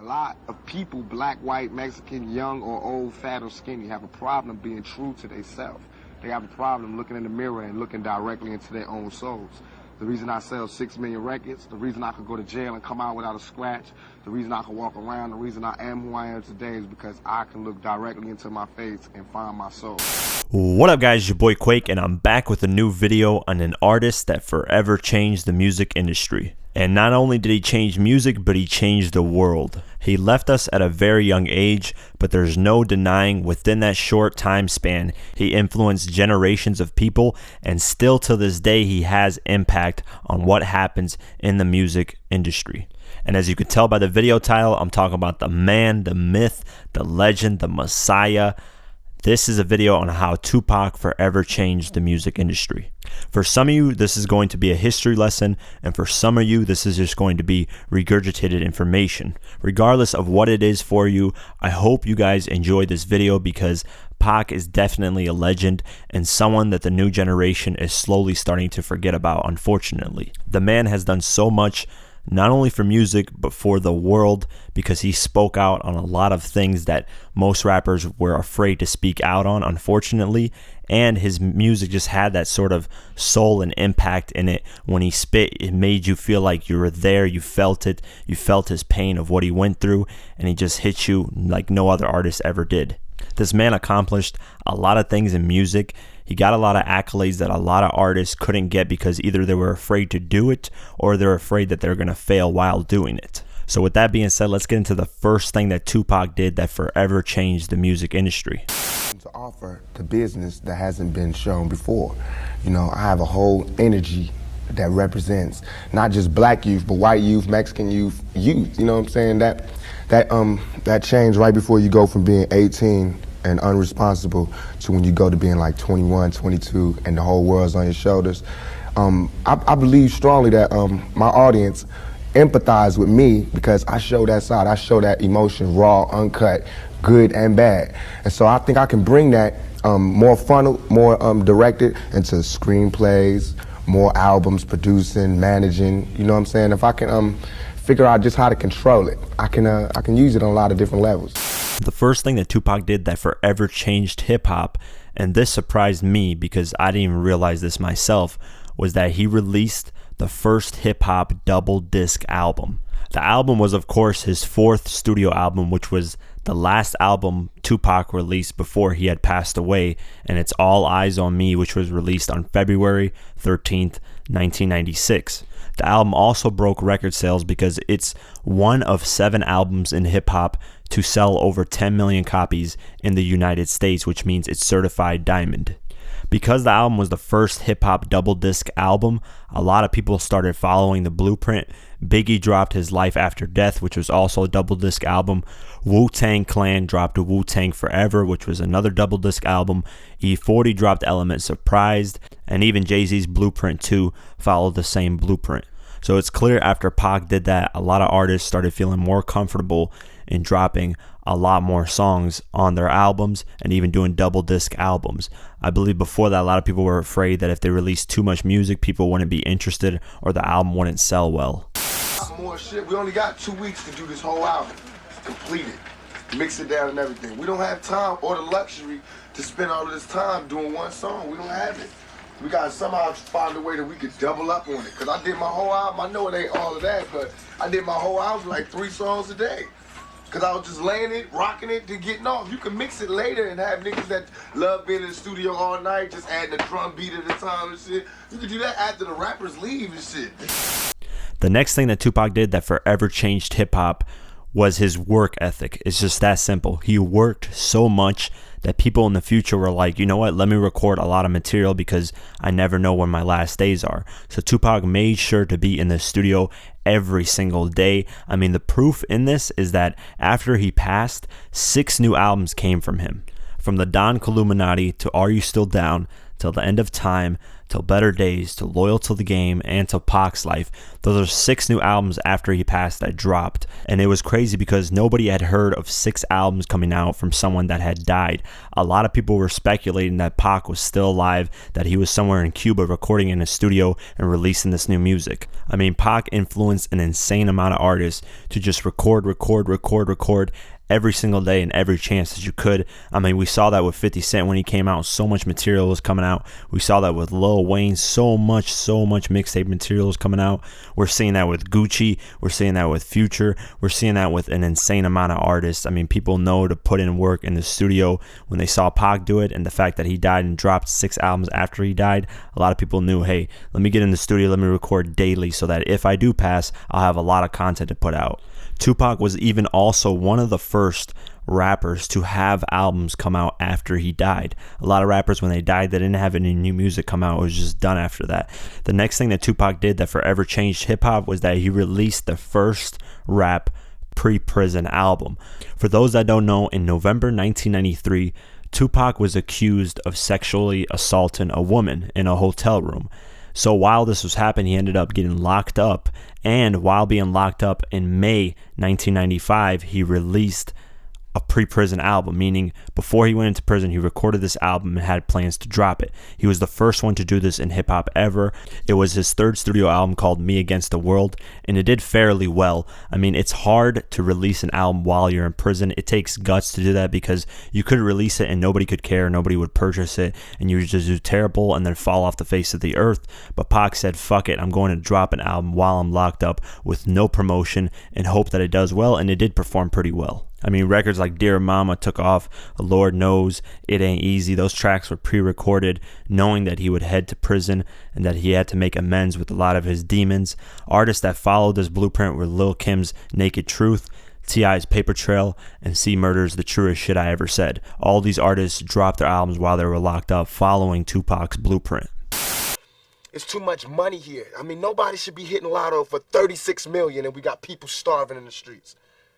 A lot of people, black, white, Mexican, young or old, fat or skinny, have a problem being true to themselves. They have a problem looking in the mirror and looking directly into their own souls. The reason I sell 6 million records, the reason I could go to jail and come out without a scratch, the reason I can walk around, the reason I am who I am today is because I can look directly into my face and find my soul. What up guys, your boy Quake, and I'm back with a new video on an artist that forever changed the music industry. And not only did he change music, but he changed the world. He left us at a very young age, but there's no denying within that short time span, he influenced generations of people, and still to this day he has impact on what happens in the music industry. And as you can tell by the video title, I'm talking about the man, the myth, the legend, the Messiah. This is a video on how Tupac forever changed the music industry. For some of you, this is going to be a history lesson, and for some of you, this is just going to be regurgitated information. Regardless of what it is for you, I hope you guys enjoy this video because Pac is definitely a legend and someone that the new generation is slowly starting to forget about, unfortunately. The man has done so much, not only for music, but for the world, because he spoke out on a lot of things that most rappers were afraid to speak out on, unfortunately. And his music just had that sort of soul and impact in it. When he spit, it made you feel like you were there, you felt it, you felt his pain of what he went through, and he just hit you like no other artist ever did. This man accomplished a lot of things in music. He got a lot of accolades that a lot of artists couldn't get because either they were afraid to do it or they're afraid that they're going to fail while doing it. So with that being said, let's get into the first thing that Tupac did that forever changed the music industry. To offer the business that hasn't been shown before. You know, I have a whole energy that represents not just black youth, but white youth, Mexican youth, you know what I'm saying? That change right before you go from being 18 and unresponsible to when you go to being like 21, 22, and the whole world's on your shoulders. I believe strongly that my audience empathize with me because I show that side, I show that emotion, raw, uncut, good and bad. And so I think I can bring that more funneled, more directed into screenplays, more albums, producing, managing, you know what I'm saying? If I can figure out just how to control it, I can use it on a lot of different levels. The first thing that Tupac did that forever changed hip-hop, and this surprised me because I didn't even realize this myself, was that he released the first hip-hop double disc album. The album was, of course, his fourth studio album, which was the last album Tupac released before he had passed away, and it's All Eyes on Me, which was released on February 13th, 1996. The album also broke record sales because it's one of 7 albums in hip-hop to sell over 10 million copies in the United States, which means it's certified diamond. Because the album was the first hip-hop double disc album, a lot of people started following the blueprint. Biggie dropped his Life After Death, which was also a double disc album. Wu-Tang Clan dropped Wu-Tang Forever, which was another double disc album. E40 dropped Element Surprised, and even Jay-Z's Blueprint 2 followed the same blueprint. So it's clear after Pac did that, a lot of artists started feeling more comfortable in dropping a lot more songs on their albums and even doing double disc albums. I believe before that, a lot of people were afraid that if they released too much music, people wouldn't be interested or the album wouldn't sell well. More shit. We only got 2 weeks to do this whole album. Complete it. Mix it down and everything. We don't have time or the luxury to spend all of this time doing one song. We don't have it. We gotta somehow find a way that we could double up on it. Cause I did my whole album, I know it ain't all of that, but I did my whole album like 3 songs a day. Cause I was just laying it, rocking it, then getting off. You can mix it later and have niggas that love being in the studio all night, just adding a drum beat at a time and shit. You can do that after the rappers leave and shit. The next thing that Tupac did that forever changed hip-hop was his work ethic. It's just that simple. He worked so much that people in the future were like, you know what, let me record a lot of material because I never know when my last days are. So Tupac made sure to be in the studio every single day. I mean, the proof in this is that after he passed, 6 new albums came from him. From the Don Illuminati to Are You Still Down, Till the End of Time, Till Better Days, Till Loyal to the Game, and Till Pac's Life. Those are 6 new albums after he passed that dropped. And it was crazy because nobody had heard of 6 albums coming out from someone that had died. A lot of people were speculating that Pac was still alive, that he was somewhere in Cuba recording in a studio and releasing this new music. I mean, Pac influenced an insane amount of artists to just record every single day and every chance that you could. I mean, we saw that with 50 Cent when he came out. So much material was coming out. We saw that with Lil Wayne. So much mixtape material was coming out. We're seeing that with Gucci. We're seeing that with Future. We're seeing that with an insane amount of artists. I mean, people know to put in work in the studio. When they saw Pac do it, and the fact that he died and dropped 6 albums after he died, a lot of people knew, hey, let me get in the studio, let me record daily so that if I do pass, I'll have a lot of content to put out. Tupac was even also one of the first rappers to have albums come out after he died. A lot of rappers, when they died, they didn't have any new music come out. It was just done after that. The next thing that Tupac did that forever changed hip-hop was that he released the first rap pre-prison album. For those that don't know, in November 1993, Tupac was accused of sexually assaulting a woman in a hotel room. So while this was happening, he ended up getting locked up. And while being locked up in May 1995, he released a pre-prison album, meaning before he went into prison, he recorded this album and had plans to drop it. He was the first one to do this in hip-hop ever. It was his 3rd studio album called Me Against the World, and it did fairly well. I mean, it's hard to release an album while you're in prison. It takes guts to do that because you could release it and nobody could care, nobody would purchase it, and you would just do terrible and then fall off the face of the earth. But Pac said, fuck it, I'm going to drop an album while I'm locked up with no promotion and hope that it does well, and it did perform pretty well. I mean, records like Dear Mama took off, Lord Knows, It Ain't Easy. Those tracks were pre-recorded knowing that he would head to prison and that he had to make amends with a lot of his demons. Artists that followed this blueprint were Lil' Kim's Naked Truth, T.I.'s Paper Trail, and C Murder's The Truest Shit I Ever Said. All these artists dropped their albums while they were locked up following Tupac's blueprint. It's too much money here. I mean, nobody should be hitting lotto for $36 million and we got people starving in the streets.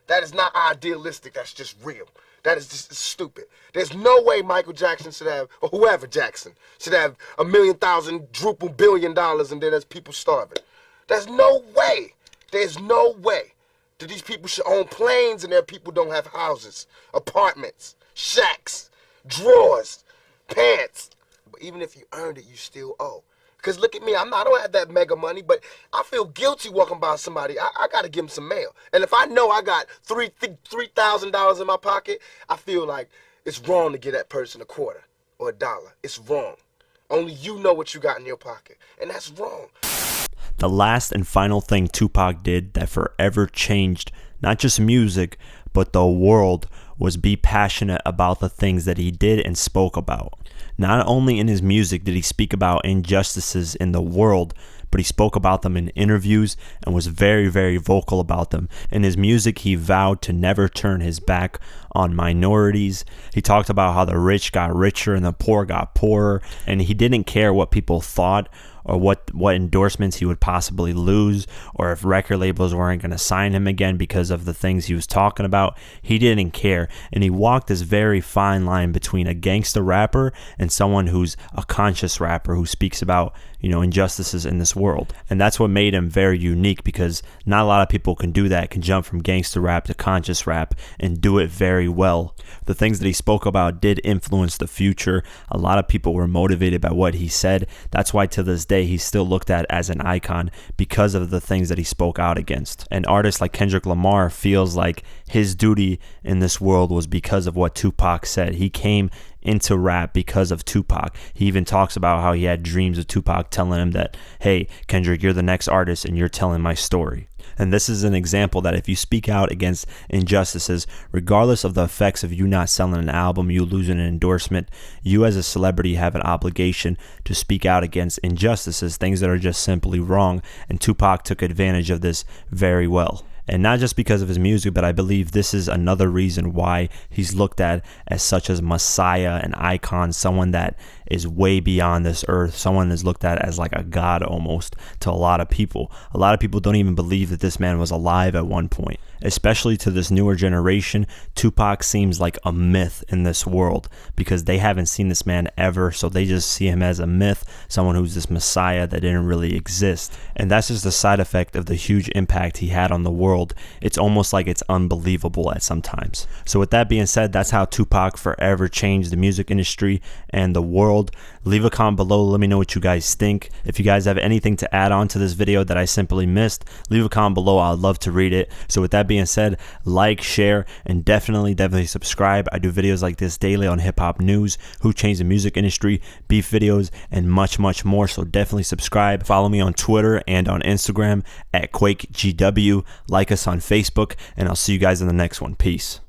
That is not idealistic, that's just real. That is just stupid. There's no way Michael Jackson should have, or whoever Jackson, should have $1,000,000 billion and then there's people starving. There's no way. There's no way that these people should own planes and their people don't have houses, apartments, shacks, drawers, pants. But even if you earned it, you still owe. Because look at me, I don't have that mega money, but I feel guilty walking by somebody. I got to give them some mail. And if I know I got $3,000 in my pocket, I feel like it's wrong to give that person a quarter or $1. It's wrong. Only you know what you got in your pocket. And that's wrong. The last and final thing Tupac did that forever changed not just music, but the world was be passionate about the things that he did and spoke about. Not only in his music did he speak about injustices in the world, but he spoke about them in interviews and was very, very vocal about them. In his music, he vowed to never turn his back on minorities. He talked about how the rich got richer and the poor got poorer, and he didn't care what people thought or what endorsements he would possibly lose, or if record labels weren't going to sign him again because of the things he was talking about. He didn't care, and he walked this very fine line between a gangster rapper and someone who's a conscious rapper who speaks about, injustices in this world. And that's what made him very unique, because not a lot of people can do that, can jump from gangster rap to conscious rap and do it very well. The things that he spoke about did influence the future. A lot of people were motivated by what he said. That's why to this day he's still looked at as an icon, because of the things that he spoke out against. An artist like Kendrick Lamar feels like his duty in this world was because of what Tupac said. He came into rap because of Tupac. He even talks about how he had dreams of Tupac telling him that, hey, Kendrick, you're the next artist and you're telling my story. And this is an example that if you speak out against injustices, regardless of the effects of you not selling an album, you losing an endorsement, you as a celebrity have an obligation to speak out against injustices, things that are just simply wrong. And Tupac took advantage of this very well. And not just because of his music, but I believe this is another reason why he's looked at as such as Messiah, an icon, someone that is way beyond this earth, someone is looked at as like a god almost to a lot of people. A lot of people don't even believe that this man was alive at one point. especially to this newer generation, Tupac seems like a myth in this world because they haven't seen this man ever, so they just see him as a myth, someone who's this messiah that didn't really exist. And that's just a side effect of the huge impact he had on the world. It's almost like it's unbelievable at sometimes. So with that being said, that's how Tupac forever changed the music industry and the world. Leave a comment below, let me know what you guys think. If you guys have anything to add on to this video that I simply missed, leave a comment below, I'd love to read it. So with that being said, like, share, and definitely subscribe. I do videos like this daily on hip-hop news, who changed the music industry, beef videos, and much more. So definitely subscribe. Follow me on Twitter and on Instagram at QuakeGW. Like us on Facebook, and I'll see you guys in the next one. Peace.